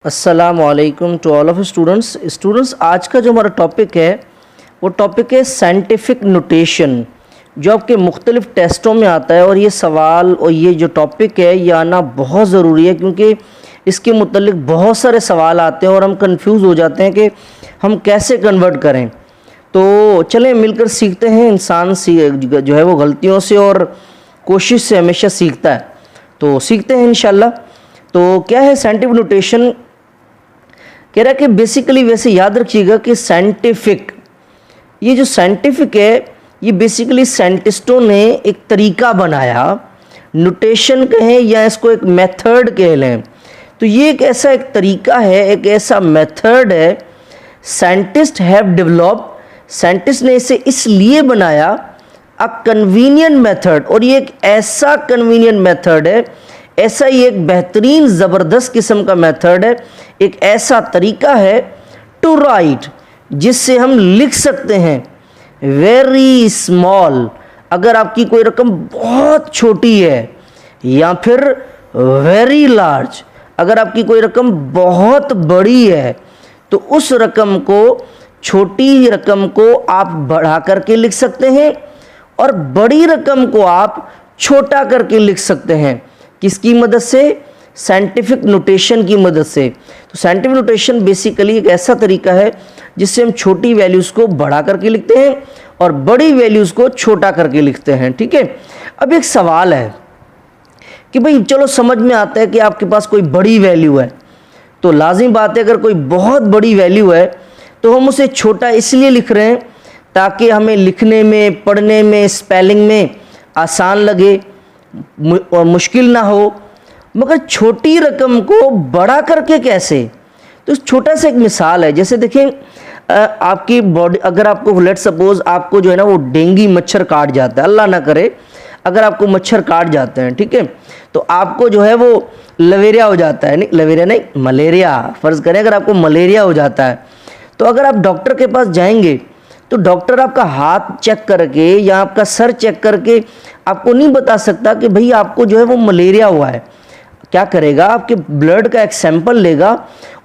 अस्सलामुअलैकुम to all of students आज का जो हमारा टॉपिक है वो टॉपिक है साइंटिफिक नोटेशन, जो आपके मुख्तलिफ़ टेस्टों में आता है। और ये सवाल और ये जो टॉपिक है ये आना बहुत ज़रूरी है, क्योंकि इसके मुतल्लिक बहुत सारे सवाल आते हैं और हम कंफ्यूज हो जाते हैं कि हम कैसे कन्वर्ट करें। तो चलें मिलकर सीखते हैं। इंसान जो है वो गलतियों से और कोशिश से हमेशा सीखता है, तो सीखते हैं इंशाल्लाह। तो क्या है साइंटिफिक नोटेशन? कह रहा है कि बेसिकली वैसे याद रखिएगा कि साइंटिफिक, ये जो साइंटिफिक है ये बेसिकली साइंटिस्टों ने एक तरीका बनाया, नोटेशन कहें या इसको एक मेथड कह लें। तो ये एक ऐसा एक तरीका है, एक ऐसा मेथड है साइंटिस्ट हैव डेवलप्ड। साइंटिस्ट ने इसे इसलिए बनाया अ कन्वीनियंट मेथड, और ये एक ऐसा कन्वीनियंट मेथड है, ऐसा ही एक बेहतरीन ज़बरदस्त किस्म का मेथड है, एक ऐसा तरीका है टू राइट, जिससे हम लिख सकते हैं वेरी स्मॉल। अगर आपकी कोई रकम बहुत छोटी है, या फिर वेरी लार्ज, अगर आपकी कोई रकम बहुत बड़ी है, तो उस रकम को, छोटी रकम को आप बढ़ा करके लिख सकते हैं और बड़ी रकम को आप छोटा करके लिख सकते हैं। किसकी मदद से? साइंटिफिक नोटेशन की मदद से। तो साइंटिफिक नोटेशन बेसिकली एक ऐसा तरीका है जिससे हम छोटी वैल्यूज़ को बढ़ा करके लिखते हैं और बड़ी वैल्यूज़ को छोटा करके लिखते हैं। ठीक है। अब एक सवाल है कि भाई चलो समझ में आता है कि आपके पास कोई बड़ी वैल्यू है, तो लाजिम बात है अगर कोई बहुत बड़ी वैल्यू है तो हम उसे छोटा इसलिए लिख रहे हैं ताकि हमें लिखने में, पढ़ने में, स्पेलिंग में आसान लगे और मुश्किल ना हो। मगर छोटी रकम को बड़ा करके कैसे? तो छोटा सा एक मिसाल है। जैसे देखें, आपकी बॉडी, अगर आपको लेट सपोज आपको जो है ना वो डेंगू मच्छर काट जाता है, अल्लाह ना करे अगर आपको मच्छर काट जाते हैं, ठीक है, तो आपको जो है वो लवेरिया हो जाता है, नहीं लवेरिया नहीं, मलेरिया, फ़र्ज़ करें अगर आपको मलेरिया हो जाता है, तो अगर आप डॉक्टर के पास जाएंगे तो डॉक्टर आपका हाथ चेक करके या आपका सर चेक करके आपको नहीं बता सकता कि भाई आपको जो है वो मलेरिया हुआ है। क्या करेगा? आपके ब्लड का एक सैंपल लेगा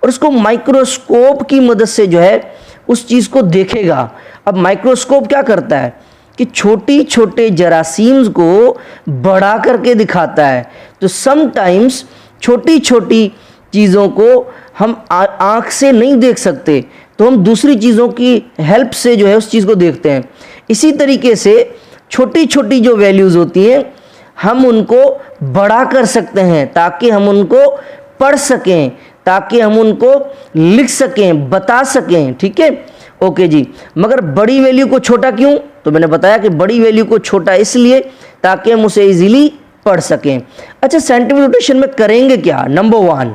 और उसको माइक्रोस्कोप की मदद से जो है उस चीज़ को देखेगा। अब माइक्रोस्कोप क्या करता है कि छोटी छोटे जरासीम्स को बड़ा करके दिखाता है। तो समटाइम्स छोटी छोटी चीज़ों को हम आँख से नहीं देख सकते, तो हम दूसरी चीज़ों की हेल्प से जो है उस चीज़ को देखते हैं। इसी तरीके से छोटी छोटी जो वैल्यूज़ होती हैं हम उनको बड़ा कर सकते हैं ताकि हम उनको पढ़ सकें, ताकि हम उनको लिख सकें, बता सकें। ठीक है, ओके जी। मगर बड़ी वैल्यू को छोटा क्यों? तो मैंने बताया कि बड़ी वैल्यू को छोटा इसलिए ताकि हम उसे इजीली पढ़ सकें। अच्छा, साइंटिफिक नोटेशन में करेंगे क्या? नंबर 1,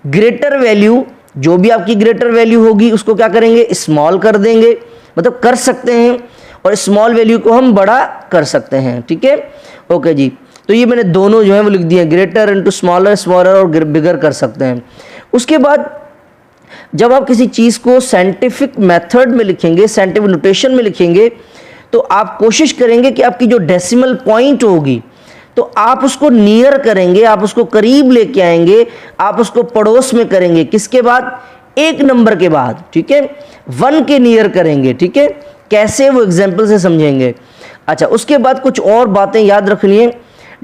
ग्रेटर वैल्यू, जो भी आपकी ग्रेटर वैल्यू होगी उसको क्या करेंगे? स्मॉल कर देंगे, मतलब कर सकते हैं, और स्मॉल वैल्यू को हम बड़ा कर सकते हैं। ठीक है, ओके जी। तो ये मैंने दोनों जो है वो लिख दिए, ग्रेटर इनटू स्मॉलर, स्मॉलर और बिगर कर सकते हैं। उसके बाद जब आप किसी चीज़ को साइंटिफिक मेथड में लिखेंगे, साइंटिफिक नोटेशन में लिखेंगे, तो आप कोशिश करेंगे कि आपकी जो डेसिमल पॉइंट होगी तो आप उसको नियर करेंगे, आप उसको करीब लेके आएंगे, आप उसको पड़ोस में करेंगे। किसके बाद? 1 नंबर के बाद। ठीक है, 1 के नियर करेंगे। ठीक है, कैसे वो एग्जाम्पल से समझेंगे। अच्छा, उसके बाद कुछ और बातें याद रखनी है।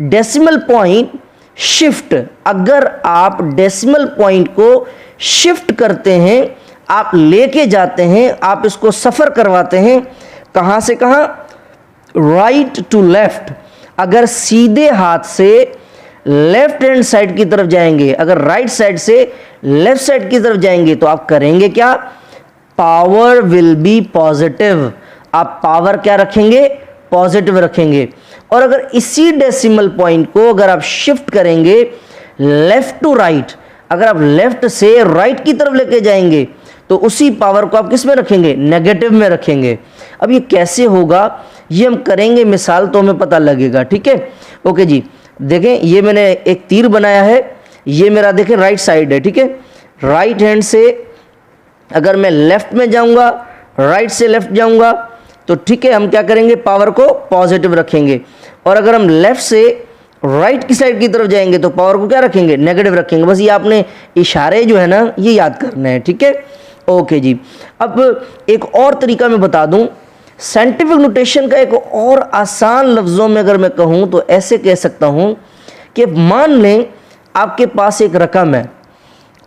डेसिमल पॉइंट शिफ्ट, अगर आप डेसिमल पॉइंट को शिफ्ट करते हैं, आप लेके जाते हैं, आप इसको सफ़र करवाते हैं, कहाँ से कहाँ? Right to left. अगर सीधे हाथ से लेफ्ट हैंड साइड की तरफ जाएंगे, अगर राइट साइड से लेफ्ट साइड की तरफ जाएंगे, तो आप करेंगे क्या? Power will be positive. आप पावर क्या रखेंगे? पॉजिटिव रखेंगे। और अगर इसी डेसिमल पॉइंट को अगर आप शिफ्ट करेंगे लेफ्ट टू राइट, अगर आप लेफ्ट से राइट की तरफ लेके जाएंगे, तो उसी पावर को आप किस में रखेंगे? नेगेटिव में रखेंगे। अब ये कैसे होगा, ये हम करेंगे मिसाल तो हमें पता लगेगा। ठीक है, ओके जी। देखें, ये मैंने एक तीर बनाया है, ये मेरा देखें राइट साइड है। ठीक है, राइट हैंड से अगर मैं लेफ्ट में जाऊंगा, राइट से लेफ्ट जाऊंगा, तो ठीक है हम क्या करेंगे? पावर को पॉजिटिव रखेंगे। और अगर हम लेफ्ट से राइट की साइड की तरफ जाएंगे तो पावर को क्या रखेंगे, नेगेटिव रखेंगे। बस ये आपने इशारे जो है ना ये याद करने हैं, ठीक है। ओके जी, अब एक और तरीका मैं बता दूं, साइंटिफिक नोटेशन का एक और आसान लफ्ज़ों में अगर मैं कहूं तो ऐसे कह सकता हूं कि मान लें आपके पास एक रकम है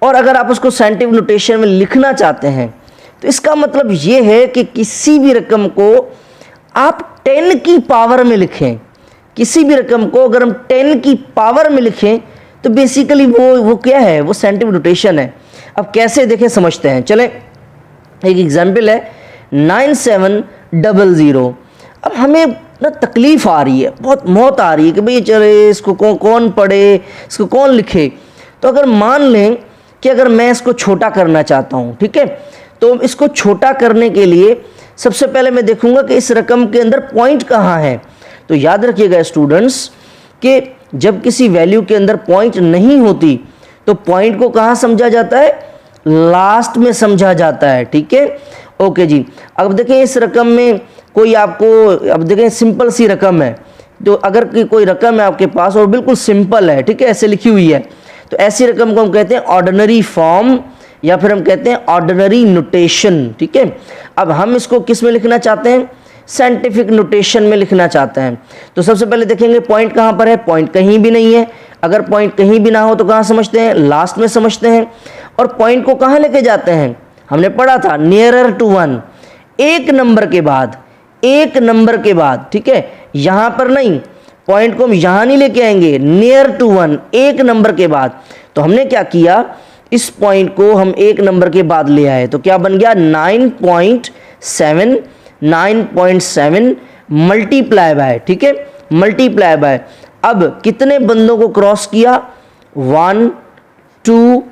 और अगर आप उसको साइंटिफिक नोटेशन में लिखना चाहते हैं तो इसका मतलब ये है कि किसी भी रकम को आप 10 की पावर में लिखें। किसी भी रकम को अगर हम 10 की पावर में लिखें तो बेसिकली वो क्या है, वो साइंटिफिक नोटेशन है। अब कैसे देखें समझते हैं, चलें एक एग्जाम्पल है 9700। अब हमें ना तकलीफ़ आ रही है, बहुत मौत आ रही है कि भाई चले इसको कौन पढ़े, इसको कौन लिखे। तो अगर मान लें कि अगर मैं इसको छोटा करना चाहता हूँ, ठीक है, तो इसको छोटा करने के लिए सबसे पहले मैं देखूंगा कि इस रकम के अंदर पॉइंट कहाँ है। तो याद रखिएगा स्टूडेंट्स कि जब किसी वैल्यू के अंदर पॉइंट नहीं होती तो पॉइंट को कहाँ समझा जाता है, लास्ट में समझा जाता है, ठीक है। ओके जी, अब देखें इस रकम में कोई आपको, अब देखें सिंपल सी रकम है, तो अगर कोई रकम है आपके पास और बिल्कुल सिंपल है, ठीक है, ऐसे लिखी हुई है, तो ऐसी रकम को हम कहते हैं ऑर्डिनरी फॉर्म या फिर हम कहते हैं ऑर्डिनरी नोटेशन, ठीक है। अब हम इसको किस में लिखना चाहते हैं, साइंटिफिक नोटेशन में लिखना चाहते हैं। तो सबसे पहले देखेंगे पॉइंट कहाँ पर है, पॉइंट कहीं भी नहीं है। अगर पॉइंट कहीं भी ना हो तो कहाँ समझते हैं, लास्ट में समझते हैं। और पॉइंट को कहाँ लेके जाते हैं, हमने पढ़ा था नियरर टू 1, एक नंबर के बाद, एक नंबर के बाद, ठीक है। यहाँ पर नहीं, पॉइंट को हम यहाँ नहीं लेके आएंगे, नियर टू 1, एक नंबर के बाद। तो हमने क्या किया, इस पॉइंट को हम एक नंबर के बाद ले आए, तो क्या बन गया 9.7, 9.7 मल्टीप्लाई बाय, ठीक है, मल्टीप्लाई बाय। अब कितने बंदों को क्रॉस किया, 1 2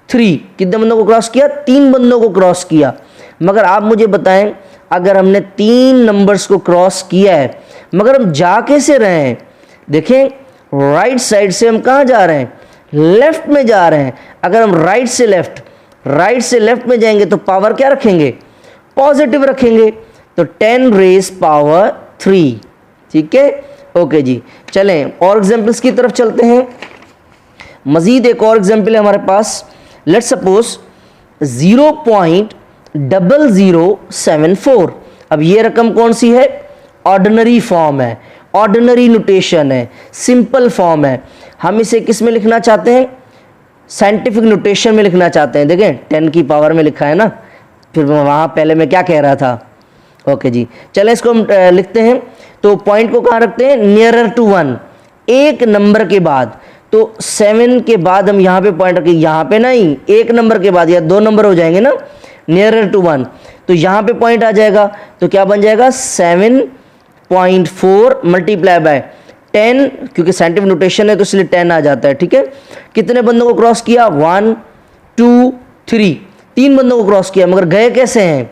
3, कितने बंदों को क्रॉस किया, 3 बंदों को क्रॉस किया। मगर आप मुझे बताएं अगर हमने 3 नंबर्स को क्रॉस किया है, मगर हम जा कैसे रहे हैं, देखें राइट साइड से हम कहाँ जा रहे हैं, लेफ्ट में जा रहे हैं। अगर हम राइट से लेफ्ट में जाएंगे तो पावर क्या रखेंगे, पॉजिटिव रखेंगे, तो 10 रेज पावर 3, ठीक है। ओके जी, चलें और एग्जांपल्स की तरफ चलते हैं। मजीद एक और एग्जांपल है हमारे पास, लेट्स सपोज 0.0074। अब ये रकम कौन सी है, ऑर्डिनरी फॉर्म है, ऑर्डिनरी नोटेशन है, सिंपल फॉर्म है। हम इसे किस में लिखना चाहते हैं, साइंटिफिक नोटेशन में लिखना चाहते हैं। देखें 10 की पावर में लिखा है ना, फिर वहाँ पहले मैं क्या कह रहा था। ओके जी, चलें इसको हम लिखते हैं। तो पॉइंट को कहाँ रखते हैं, नियरर टू 1, एक नंबर के बाद। तो 7 के बाद हम यहाँ पे पॉइंट रखें, यहाँ पे नहीं, एक नंबर के बाद, या 2 नंबर हो जाएंगे ना, नियरर टू 1, तो यहाँ पे पॉइंट आ जाएगा। तो क्या बन जाएगा 7.4 मल्टीप्लाई बाय 10, क्योंकि साइंटिफिक नोटेशन है तो इसलिए 10 आ जाता है, ठीक है। कितने बंदों को क्रॉस किया, 1 2 3, 3 बंदों को क्रॉस किया, मगर गए कैसे हैं,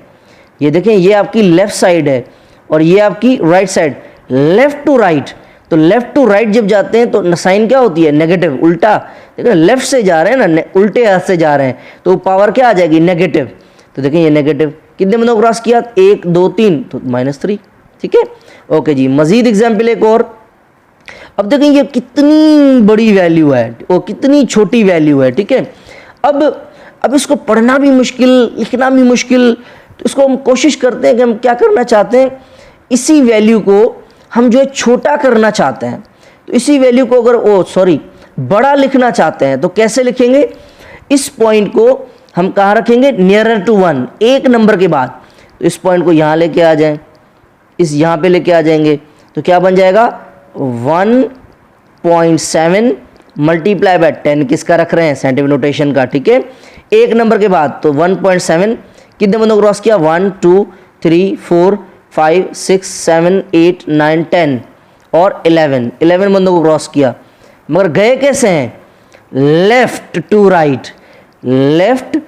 ये देखें ये आपकी लेफ्ट साइड है और ये आपकी right side, left to right. तो लेफ्ट टू राइट जब जाते हैं तो साइन क्या होती है, नेगेटिव, उल्टा। देखो लेफ्ट से जा रहे हैं ना, उल्टे हाथ से जा रहे हैं, तो पावर क्या आ जाएगी, नेगेटिव। तो देखें ये नेगेटिव, कितने बंदों को क्रॉस किया, 1 2 3, तो -3, ठीक है। ओके जी, मजीद एग्जाम्पल एक और। अब देखें ये कितनी बड़ी वैल्यू है और कितनी छोटी वैल्यू है, ठीक है। अब इसको पढ़ना भी मुश्किल, लिखना भी मुश्किल, तो इसको हम कोशिश करते हैं कि हम क्या करना चाहते हैं, इसी वैल्यू को हम जो है छोटा करना चाहते हैं। तो इसी वैल्यू को अगर बड़ा लिखना चाहते हैं तो कैसे लिखेंगे, इस पॉइंट को हम कहाँ रखेंगे, नियरर टू 1, एक नंबर के बाद। तो इस पॉइंट को यहाँ लेके आ जाएं, इस यहाँ पे लेके आ जाएंगे, तो क्या बन जाएगा 1.7 मल्टीप्लाई बाय 10, किसका रख रहे हैं, साइंटिफिक नोटेशन का, ठीक है, एक नंबर के बाद। तो 1.7 कितने बंदों को क्रॉस किया, 1 2 3 4 5 6 7 8 9 10 और 11 बंदों को क्रॉस किया, मगर गए कैसे हैं, left to right, left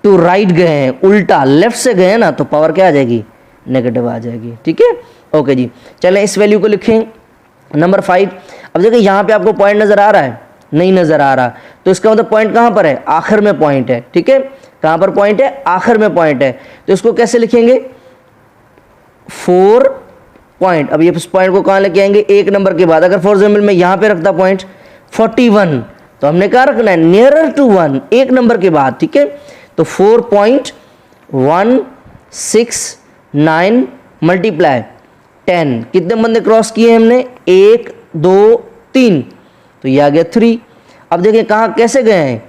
to right गए हैं, उल्टा लेफ्ट से गए हैं ना, तो पावर क्या आ जाएगी, नेगेटिव आ जाएगी, ठीक है। ओके जी, चलें इस वैल्यू को लिखें, नंबर 5। अब देखिए यहाँ पे आपको पॉइंट नज़र आ रहा है, नहीं नज़र आ रहा, तो इसका मतलब पॉइंट कहाँ पर है, आखिर में पॉइंट है, ठीक है। कहाँ पर पॉइंट है, आखिर में पॉइंट है। तो इसको कैसे लिखेंगे, 4 पॉइंट। अब ये इस पॉइंट को कहाँ लेके आएंगे, एक नंबर के बाद। अगर फॉर एग्जाम्पल मैं यहाँ पे रखता पॉइंट 41, तो हमने कहाँ रखना है, नियरर टू 1, एक नंबर के बाद, ठीक है। तो 4.169 मल्टीप्लाई 10, कितने बंदे क्रॉस किए हमने, 1 2 3, तो ये आ गया 3। अब देखें कहाँ कैसे गए हैं,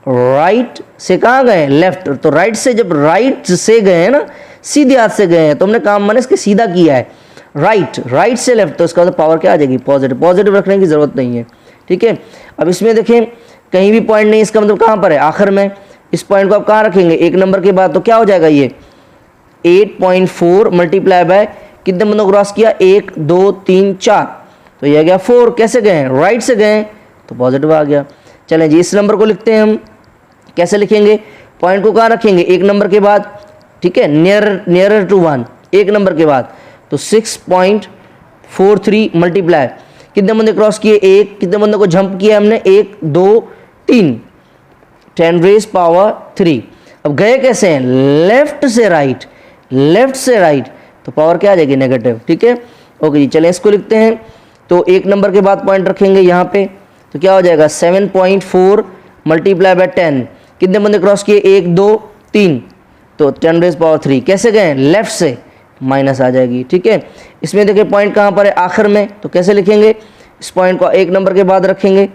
राइट से कहाँ गए हैं, लेफ्ट। तो राइट से, जब राइट से गए हैं ना, सीधे हाथ से गए हैं, तो हमने काम मैंने इसके सीधा किया है, राइट से लेफ्ट, तो इसका पावर क्या आ जाएगी, पॉजिटिव। पॉजिटिव रखने की जरूरत नहीं है, ठीक है। अब इसमें देखें कहीं भी पॉइंट नहीं, इसका मतलब कहाँ पर है, आखिर में। इस पॉइंट को आप कहाँ रखेंगे, एक नंबर के बाद, तो क्या हो जाएगा ये 8.4 मल्टीप्लाई बाय कितने बंदों को क्रॉस किया, 1 2 3 4, तो ये आ गया 4। कैसे गए हैं, राइट से गए, तो पॉजिटिव आ गया। चलें जी, इस नंबर को लिखते हैं हम, कैसे लिखेंगे, पॉइंट को कहाँ रखेंगे, एक नंबर के बाद, ठीक है, नियरर टू 1, एक नंबर के बाद। तो 6.43 मल्टीप्लाई कितने बंदे क्रॉस किए, 1, कितने बंदों को जंप किया हमने, 1 2 3, 10 रेज पावर 3। अब गए कैसे हैं, लेफ्ट से राइट, लेफ्ट से राइट, तो पावर क्या आ जाएगी, नेगेटिव, ठीक है। ओके जी, चलें इसको लिखते हैं। तो एक नंबर के बाद पॉइंट रखेंगे यहाँ पे, तो क्या हो जाएगा, 7.4 मल्टीप्लाई बाय 10, कितने बंदे क्रॉस किए, 1 2 3, तो 10 रेज पावर 3। कैसे गए, लेफ्ट से, माइनस आ जाएगी, ठीक है। इसमें देखिए पॉइंट कहाँ पर है, आखिर में, तो कैसे लिखेंगे, इस पॉइंट को एक नंबर के बाद रखेंगे।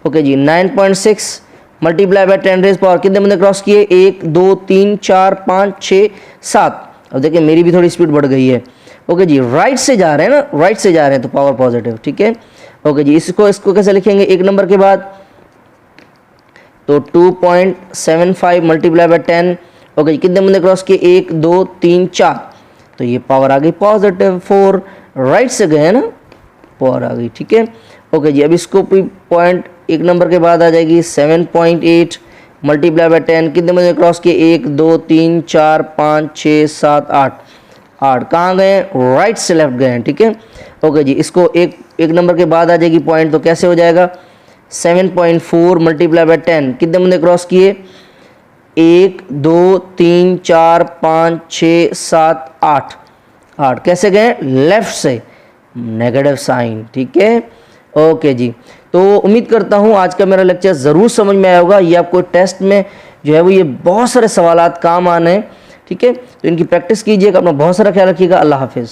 ओके जी, 9.6 मल्टीप्लाई बाय 10 रेज पावर, कितने बंदे क्रॉस किए, 1 2 3 4 5 6 7। अब देखिए मेरी भी थोड़ी स्पीड बढ़ गई है। ओके जी, राइट से जा रहे हैं ना, राइट से जा रहे हैं, तो पावर पॉजिटिव, ठीक है। ओके जी, इसको कैसे लिखेंगे, एक नंबर के बाद, तो 2.75 मल्टीप्लाई बाय 10। ओके जी, कितने बंदे क्रॉस किए, 1 2 3 4, तो ये पावर आ गई पॉजिटिव 4, राइट से गए ना, पावर आ गई, ठीक है। ओके जी, अब इसको पॉइंट एक नंबर के बाद आ जाएगी 7.8 मल्टीप्लाई बाय 10, कितने बंदे क्रॉस किए, 1 2 3 4 5 6 7 8, कहाँ गए, राइट से लेफ्ट गए हैं, ठीक है। ओके जी, इसको एक नंबर के बाद आ जाएगी पॉइंट, तो कैसे हो जाएगा, 7.4 मल्टीप्लाई बाय 10, कितने बंदे क्रॉस किए, 1 2 3 4 5 6 7 8, कैसे गए, लेफ्ट से, नेगेटिव साइन, ठीक है। ओके जी, तो उम्मीद करता हूँ आज का मेरा लेक्चर ज़रूर समझ में आया होगा। ये आपको टेस्ट में जो है वो ये बहुत सारे सवालात काम आने हैं, ठीक है। तो इनकी प्रैक्टिस कीजिएगा, अपना बहुत सारा ख्याल रखिएगा। अल्लाह हाफिज़।